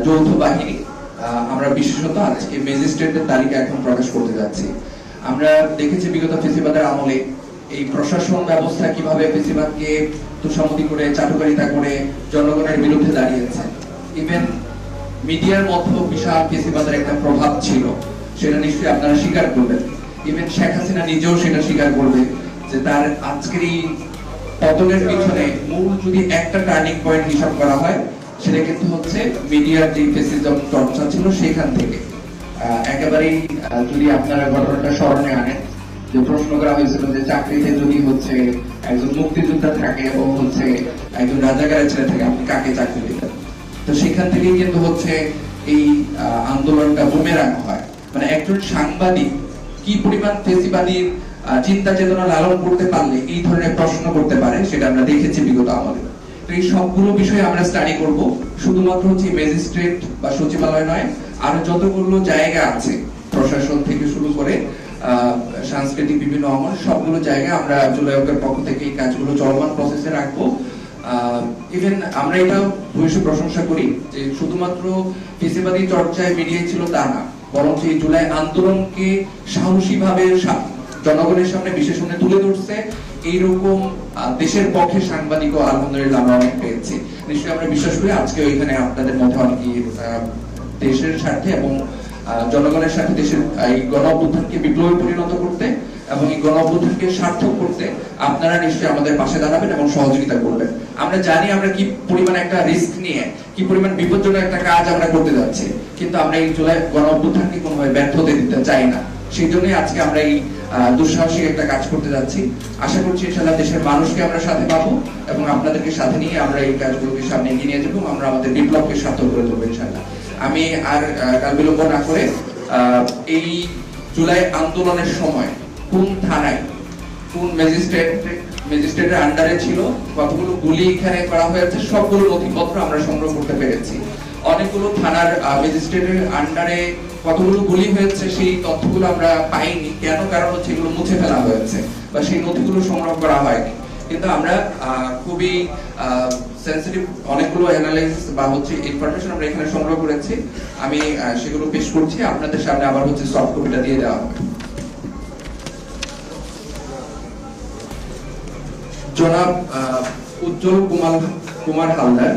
যৌথ বাহিনী আমরা বিশেষত আজকে ম্যাজিস্ট্রেটের তালিকা এখন প্রকাশ করতে যাচ্ছি। আমরা দেখেছি বিগত ফেসিবাদের আমলে এই প্রশাসন ব্যবস্থা কিভাবে ফেসিবাদকে তুষামতি করে চাটুকারিতা করে জনগণের বিরুদ্ধে দাঁড়িয়েছে। ইভেন মিডিয়ার মধ্যে বিশাল ফেসিবাদের একটা প্রভাব ছিল, সেটা নিশ্চয়ই আপনারা স্বীকার করবেন। ইভেন শেখ হাসিনা নিজেও সেটা স্বীকার করবে যে তার আজকের এই পতনের পিছনে মূল যদি একটা টার্নিং পয়েন্ট হিসাব করা হয় সেটা কিন্তু হচ্ছে মিডিয়ার যে ফেসিজম চর্চা ছিল সেখান থেকে। একেবারেই যদি আপনারা ঘটনাটা স্মরণে আনেন, যে প্রশ্ন করা হয়েছিল যে চাকরিতে যদি হচ্ছে একজন মুক্তিযোদ্ধা থাকে এবং হচ্ছে একজন রাজাকারের ছেলে থাকে, আপনি কাকে চাকরি দিবেন? তো সেখান থেকেই কিন্তু হচ্ছে এই আন্দোলনটা বুমেরাং হয়। মানে একজন সাংবাদিক কি পরিমাণ ফেসিবাদীর চিন্তা চেতনা লালন করতে পারলে এই ধরনের প্রশ্ন করতে পারে, সেটা আমরা দেখেছি বিগত আমলে। তো এই সবগুলো বিষয়ে আমরা স্টাডি করব, শুধুমাত্র হচ্ছে ম্যাজিস্ট্রেট বা সচিবালয় নয়, আর যতগুলো জায়গা আছে প্রশাসন থেকে শুরু করে সাংস্কৃতিক বিভিন্ন অঙ্গন, সবগুলো জায়গায় আমরা জুলাই অঙ্গের পক্ষ থেকে এই কাজগুলো চলমান প্রসেসে রাখবো। ইভেন আমরা এটাও ভূয়সী প্রশংসা করি যে শুধুমাত্র ফেসিবাদী চর্চায় মিডিয়ায় ছিল তা না, বরং এই জুলাই আন্দোলনকে সাহসীভাবে জনগণের সামনে বিশেষ তুলে ধরছে এইরকম দেশের পক্ষে সাংবাদিকও আলহামদুলিল্লাহ আমরা অনেক পেয়েছি। নিশ্চয়ই আমরা বিশ্বাস করি আজকে ওইখানে আপনাদের মধ্যে অনেকেই দেশের স্বার্থে এবং জনগণের সাথে দেশের এই গণ অভ্যুত্থানকে বিপ্লবে পরিণত করতে এবং এই গণ অভ্যুত্থানকে সার্থক করতে আপনারা নিশ্চয়ই আমাদের পাশে দাঁড়াবেন এবং সহযোগিতা করবেন। আমরা জানি আমরা কি পরিমাণ একটা রিস্ক নিয়ে কি পরিমাণ বিপজ্জনক একটা কাজ আমরা করতে যাচ্ছি, কিন্তু আমরা এই জুলাই গণ অভ্যুত্থানকে কোনোভাবে ব্যর্থ হতে দিতে চাই না। সেই জন্যই আজকে আমরা এই দুঃসাহসিক একটা কাজ করতে যাচ্ছি। আশা করছি ইনশাআল্লাহ দেশের মানুষকে আমরা সাথে পাবো এবং আপনাদেরকে সাথে নিয়ে আমরা এই কাজগুলোকে সামনে এগিয়ে নিয়ে যাবো, আমরা আমাদের বিপ্লবকে সার্থক করে তুলবো ইনশাআল্লাহ। আমি আর কাল বিলম্ব না করে এই জুলাই আন্দোলনের সময় কোন থানায় কোন ম্যাজিস্ট্রেটের আন্ডারে ছিল, কতগুলো গুলি এখানে করা হয়েছে, সবগুলো নথিপত্র আমরা সংগ্রহ করতে পেরেছি। অনেকগুলো থানার ম্যাজিস্ট্রেটের আন্ডারে কতগুলো গুলি হয়েছে সেই তথ্যগুলো আমরা পাইনি। কেন? কারণ হচ্ছে এগুলো মুছে ফেলা হয়েছে বা সেই নথিগুলো সংগ্রহ করা হয়নি। কিন্তু আমরা খুবই সেনসিটিভ অনেকগুলো অ্যানালাইসিস বা হচ্ছে ইনফরমেশন আমরা এখানে সংগ্রহ করেছি। আমি সেগুলো পেশ করছি আপনাদের সামনে, আবার হচ্ছে সফট কপিটা দিয়ে দেওয়া হবে। জনাব উজ্জ্বল কুমার হালদার,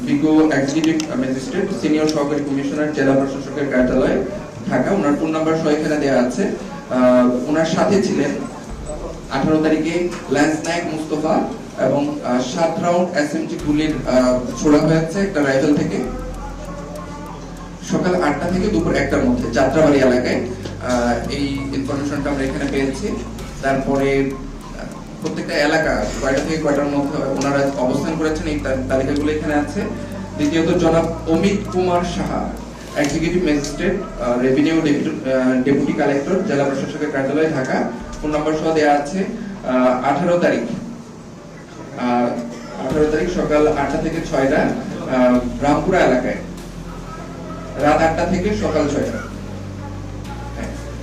বিজ্ঞ এক্সিকিউটিভ ম্যাজিস্ট্রেট, সিনিয়র সহকারী কমিশনার, জেলা প্রশাসকের কার্যালয়, ঢাকা। ওনার ফোন নাম্বার সহ এখানে দেওয়া আছে। ওনার সাথে ছিলেন 18 তারিখে ল্যান্স নায়ক মুস্তফা এবং 7 রাউন্ড এসএমজি গুলির ছোড়া হয়েছে একটা রাইফেল থেকে সকাল 8টা থেকে দুপুর 1টার মধ্যে যাত্রাবাড়ি এলাকায়। এই ইনফরমেশনটা আমরা এখানে পেয়েছি। তারপরে প্রত্যেকটা এলাকা কয়টা থেকে কয়টার মধ্যে ওনারা অবস্থান করেছেন এই তালিকাগুলো এখানে আছে। দ্বিতীয়ত জনাব Amit Kumar Saha, executive magistrate, revenue deputy collector, জেলা প্রশাসকের কার্যালয়, ঢাকা। ফোন নাম্বার সহ দেওয়া আছে। 18 তারিখ সকাল 8টা থেকে 6টা রামপুরা এলাকায়, রাত 8টা থেকে সকাল 6টা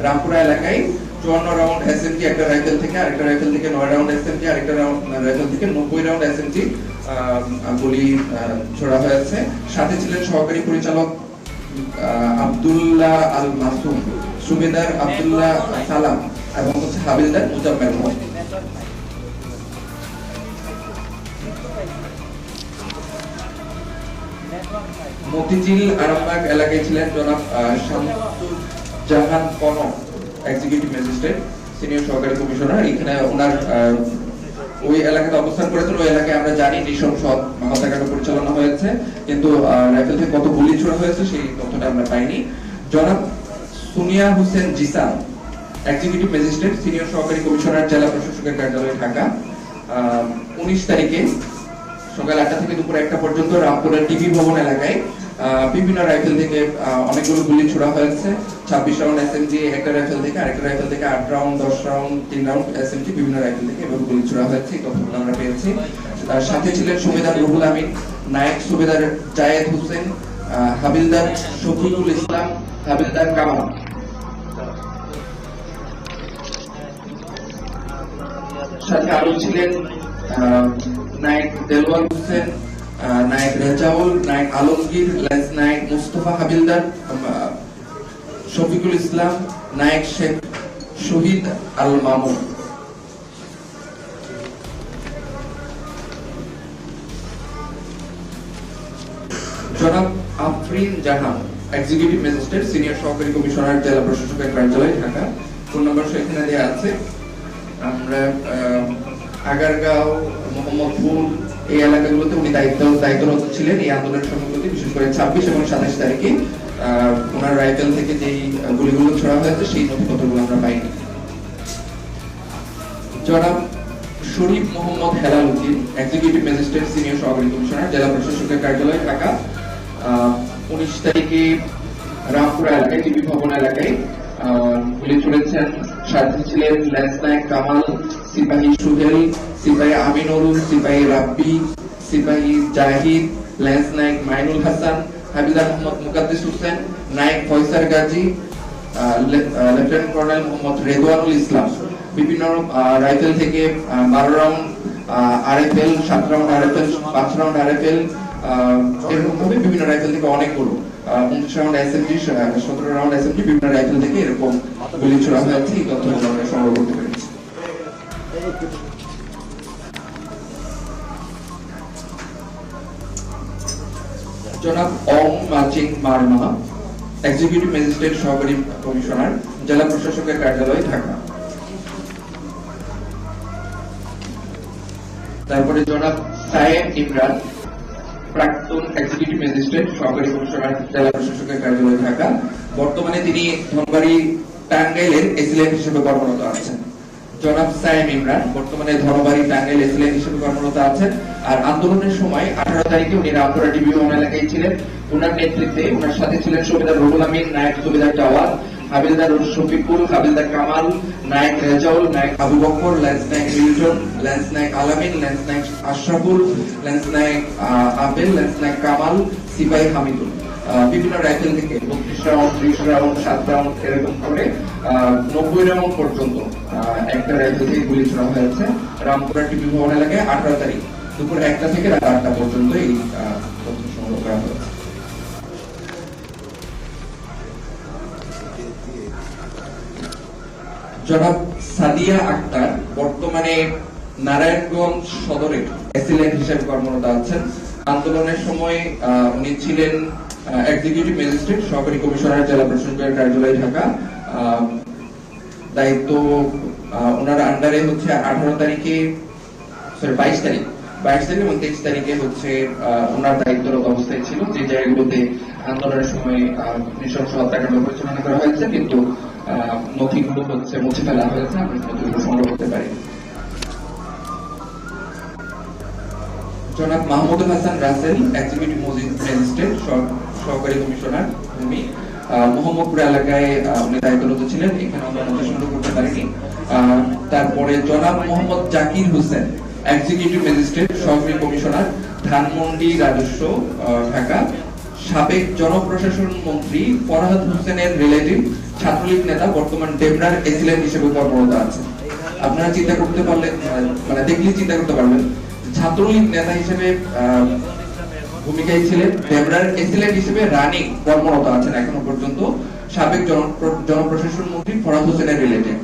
রামপুরা এলাকায় 54 রাউন্ড এসএমজি একটা রাইফেল থেকে, আরেকটা রাইফেল থেকে 9 রাউন্ড এসএমজি, আরেকটা রাইফেল থেকে 90 রাউন্ড এসএমজি গুলি ছোড়া হয়েছে। সাথে ছিলেন সহকারী পরিচালক আব্দুল্লাহ আল মাসুম, সুবেদার আব্দুল্লাহ সালাম এবং হচ্ছে হাবিলদার মুজাম্মেল হক। মতিঝিল আরামবাগ এলাকায় ছিলেন জনাব Shamsuzzaman Kanak, executive magistrate, senior সহকারী কমিশনার। এখানে ওনার ওই এলাকাতে অবস্থান করেছেন। ওই এলাকায় আমরা জানি নৃশংস হত্যাকাণ্ড পরিচালনা হয়েছে, কিন্তু রাইফেল থেকে কত গুলি ছোড়া হয়েছে সেই তথ্যটা আমরা পাইনি। জনাব Sunia Hossain Jisan, executive magistrate, senior সহকারী কমিশনার, জেলা প্রশাসকের কার্যালয়, ঢাকা। 19 তারিখে সকাল 8টা থেকে দুপুর 1টা পর্যন্ত রামপুরের টিভি ভবন এলাকায় বিভিন্ন রাইফেল থেকে অনেকগুলো গুলি ছোড়া হয়েছে। 26 রাউন্ড এসএমজি একটা রাইফেল থেকে, আরেকটা রাইফেল থেকে 8 রাউন্ড, 10 রাউন্ড, 3 রাউন্ড এসএমজি বিভিন্ন রাইফেল থেকে এবং গুলি ছোড়া হয়েছে। এই তথ্যগুলো আমরা পেয়েছি। সাথে ছিলেন সুবেদার রুহুল আমিন, নায়েক সুবেদার জায়েদ হোসেন, হাবিলদার শফিকুল ইসলাম, হাবিলদার কামাল। সাথে আরো ছিলেন নায়েক দেলওয়ার হোসেন, নায়েক রেজাউল, নায়েক আলমগীর, লেন্স নায়েক মুস্তফা হাবিলদার, শফিকুল ইসলাম, নায়েক শেখ শহীদ আল মামুন। জনাব আফরিন জাহান, এক্সিকিউটিভ ম্যাজিস্ট্রেট, সিনিয়র সহকারী কমিশনার, জেলা প্রশাসকের কার্যালয়, ঢাকা। ফোন নাম্বার সেখানে দেওয়া আছে। আমরা আগারগাঁও, মোহাম্মদপুর এই এলাকাগুলোতে উনি দায়িত্বরত ছিলেন এই আন্দোলনের সময়গুলোতে, বিশেষ করে 26 এবং 27 তারিখে ওনার রাইফেল থেকে যেই গুলিগুলো ছোড়া হয়েছে সেই নথিপত্রগুলো আমরা পাইনি। জনাব Sharif Mohammad Helal Uddin, executive magistrate, senior সহকারী কমিশনার, জেলা প্রশাসকের কার্যালয়, ঢাকা। 19 তারিখে রামপুরা এলাকায়, টিভি ভবন এলাকায় গুলি ছুড়েছেন। সাথে ছিলেন লেন্স নায়েক কামাল, সিপাহী সুহেল, সিপাহী আমিনুল, সিপাহী রাব্বি, সিপাহী Zahid, lance naik Mainul Hasan, havildar Mohammad Mukaddis Hossain, naik Faisal Gazi, lieutenant colonel Mohammad Redwanul Islam. বিভিন্ন রাইফেল থেকে 12 round RFL, 7 round RFL, 5 round RFL, এরকম ভাবে বিভিন্ন রাইফেল থেকে অনেকগুলো 19 রাউন্ড এসএমজি, 17 রাউন্ড এসএমজি, বিভিন্ন রাইফেল থেকে এরকম গুলি ছোড়া হয়েছে। এই তথ্যগুলো আমরা সংগ্রহ করতে পেরেছি। জনাব অং মাচিং মারমা, এক্সিকিউটিভ ম্যাজিস্ট্রেট, সহকারী কমিশনার, জেলা প্রশাসকের কার্যালয়, ঢাকা। তারপরে জনাব সায়েম ইমরান, প্রাক্তন এক্সিকিউটিভ ম্যাজিস্ট্রেট, সহকারী কমিশনার, জেলা প্রশাসকের কার্যালয়, ঢাকা। বর্তমানে তিনি ধনবাড়ি টাঙ্গাইলের এসিলেন্ট হিসেবে কর্মরত আছেন। জনাব সায়েম ইমরান বর্তমানে ধনবাড়ি টাঙ্গাইল এসিলেন্ট হিসেবে কর্মরত আছেন। আর আন্দোলনের সময় 18 তারিখে উনি রামপুরা ডিবি ভবন এলাকায় ছিলেন। ওনার নেতৃত্বে ওনার সাথে ছিলেন subedar Ruhul Amin, naik subedar Jawad, havildar Shafiqul, havildar Kamal, naik Rezaul, naik Abu Bakar, lance naik Milton, lance naik Alamin, lance naik Ashraful, lance naik Abel, lance naik Kamal, সিপাহী হামিদুল। বিভিন্ন রাইফেল থেকে 32 রাউন্ড, 30 রাউন্ড, 7 রাউন্ড এরকম করে 90 রাউন্ড পর্যন্ত একটা রাইফেল থেকে গুলি ছোড়া হয়েছে রামপুরা টিভি ভবন এলাকায় 18 তারিখ দুপুর 1টা থেকে রাত 8টা পর্যন্ত এই তথ্য সংগ্রহ করা হয়েছে। জনাব সাদিয়া আক্তার বর্তমানে নারায়ণগঞ্জ সদরে এসিলেন্ট হিসেবে কর্মরত আছেন। আন্দোলনের সময় উনি ছিলেন এক্সিকিউটিভ ম্যাজিস্ট্রেট, সহকারী কমিশনার, জেলা প্রশাসকের কার্যালয়, ঢাকা। দায়িত্ব ওনার আন্ডারে হচ্ছে 18 তারিখে, সরি 22 তারিখ এবং 23 তারিখে হচ্ছে ওনার দায়িত্বরত অবস্থায় ছিল। যে জায়গাগুলোতে আন্দোলনের সময় নৃশংস হত্যাকাণ্ড পরিচালনা করা হয়েছে, কিন্তু নথিগুলো হচ্ছে মুছে ফেলা হয়েছে, আমরা নথিগুলো সংগ্রহ করতে পারি। জনাব মাহমুদুল হাসান রাসেল, এক্সিকিউটিভ ম্যাজিস্ট্রেট, সহকারী কমিশনার, ভূমি, মোহাম্মদপুর এলাকায় উনি দায়িত্বরত ছিলেন। এখানে আমরা নথি সংগ্রহ করতে পারিনি। তারপরে জনাব মোহাম্মদ জাকির হোসেন, এক্সিকিউটিভ ম্যাজিস্ট্রেট, সহকারী কমিশনার, ধানমন্ডি রাজস্ব, ঢাকা। সাবেক জনপ্রশাসন মন্ত্রী ফরহাদ হোসেনের রিলেটিভ, ছাত্রলীগ নেতা, বর্তমান ডেমরার এসিলেন্ট হিসেবে কর্মরত আছেন। আপনারা চিন্তা করতে পারলেন, মানে দেখলেই চিন্তা করতে পারবেন, ছাত্রলীগ নেতা হিসেবে ভূমিকায় ছিলেন, ডেমরার এসিলেন্ট হিসেবে রানিং কর্মরত আছেন এখনো পর্যন্ত। সাবেক জনপ্রশাসন মন্ত্রী ফরহাদ হোসেনের রিলেটিভ,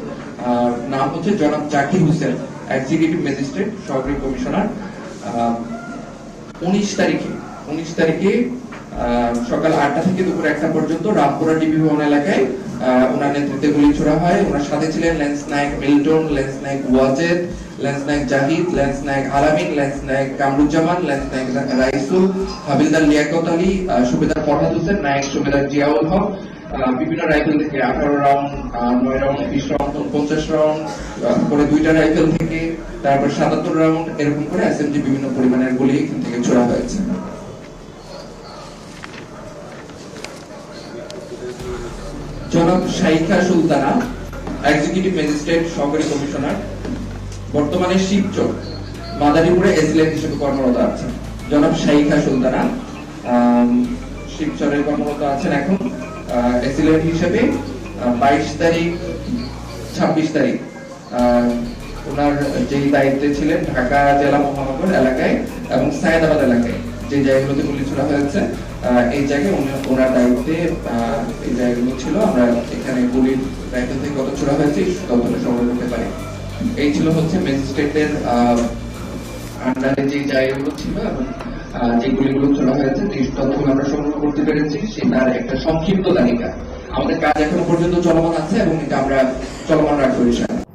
নাম হচ্ছে জনাব জাকির হোসেন, এক্সিকিউটিভ ম্যাজিস্ট্রেট, সহকারী কমিশনার। 19 তারিখে সকাল 8টা থেকে দুপুর 1টা পর্যন্ত রামপুরা ডিবি ভবন এলাকায় ওনার নেতৃত্বে গুলি ছোড়া হয়। ওনার সাথে ছিলেন lance naik Milton, lance naik Wajed, lance naik Zahid, lance naik Alamin, lance naik Kamruzzaman, lance naik Raisul, havildar Liaquat Ali, সুবেদার ফরহাদ হোসেন, নায়েক সুবেদার জিয়াউল হক। বিভিন্ন রাইফেল থেকে 18 রাউন্ড, 9 রাউন্ড, 20 রাউন্ড, 50 রাউন্ড করে 2টা রাইফেল থেকে, তারপর 77 রাউন্ড এরকম করে এসএমজি বিভিন্ন পরিমাণের গুলি এখান থেকে ছোড়া হয়েছে। জনাব শাইখা সুলতানা, এক্সিকিউটিভ ম্যাজিস্ট্রেট, সহকারী কমিশনার, বর্তমানে শিবচর মাদারীপুরে এসিলেন্ট হিসেবে কর্মরত আছেন। জনাব শাইখা সুলতানা শিবচরে কর্মরত আছেন এখন এসিলেন্ট হিসেবে। 22 তারিখ, 26 তারিখ ওনার যেই দায়িত্বে ছিলেন ঢাকা জেলা মহানগর এলাকায় এবং সায়েদাবাদ এলাকায় যে জায়গাগুলোতে গুলি ছোড়া হয়েছে এই জায়গায় ওনার দায়িত্বে এই জায়গাগুলো ছিল। আমরা এখানে গুলির রাইফেল থেকে কত ছোড়া হয়েছে এই তথ্যটা সংগ্রহ করতে পারি। এই ছিল হচ্ছে ম্যাজিস্ট্রেটের আন্ডারে যে জায়গাগুলো ছিল এবং যে গুলিগুলো ছোড়া হয়েছে যে তথ্যগুলো আমরা সংগ্রহ করতে পেরেছি সেটার একটা সংক্ষিপ্ত তালিকা। আমাদের কাজ এখনো পর্যন্ত চলমান আছে এবং এটা আমরা চলমান রাখবো ইনশাআল্লাহ।